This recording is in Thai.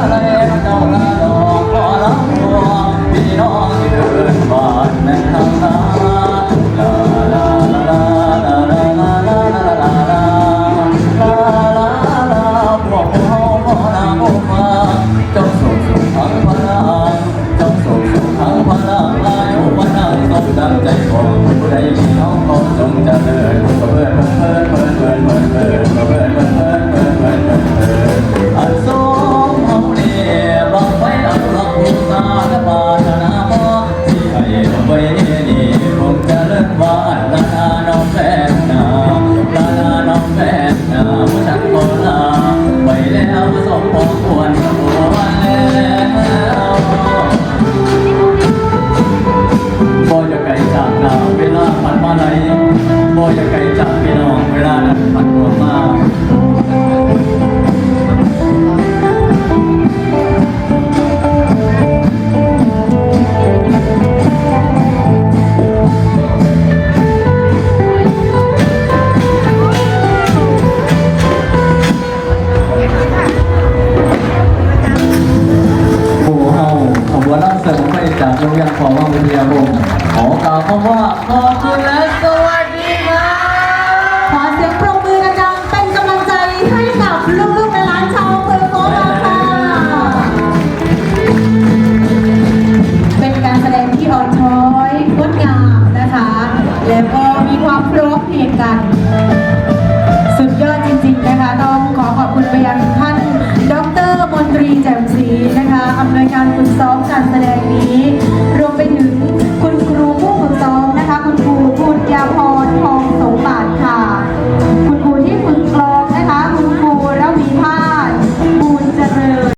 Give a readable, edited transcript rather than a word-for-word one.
ไรเจ้าลาดอกขอรับตัวพี่น้องที่เดินบ้านแม่ทางนาลาลาลาลาลาลาลาลาลาลาลาลาลาพวกเขาขอนาโมมาเจ้าสุขสุขทั้งพลังเจ้าสุขสุขทั้งพลังอายุวันนั้นสมดังใจของผู้ใดมีน้องก็จงเจริญเพื่อนเพื่อนเพื่อนเพื่อนเพื่อนเพื่อนเพื่อนเพื่อนเพื่อนเพื่อนเพื่อนเพื่อนเพื่อนอันสมเขาเรียบบังไฟอันรักผู้สาและปาถนาพอที่ให้ไว้ดีคงจะเลิกว่าลาลาน้องแฟนนาลาลาน้องแฟนนาผู้ฉันก็ลาไว้แล้วสมพงควรควรแล้วบ่อย่าไกลจากนาเวลาผ่านมาไหนบ่อย่าไกลจากพี่น้องเวลานั้นผ่านตัวมาจากโรงเรียนของวิทยาคมขอกล่าวคำว่าขอบคุณและสวัสดีครับขอเสียงปรบมือดังๆเป็นกำลังใจให้กับลูกๆและหลานชาวอำเภอโคราชค่ะเป็นการแสดงที่อ่อนช้อยงดงามนะคะแล้วก็มีความพร้อมเพรียงกันสุดยอดจริงๆนะคะต้องขอขอบคุณไปยังท่านดร.มนตรีแจ่มศรีนะคะอำนวยการฝึกซ้อมการแสดงนี้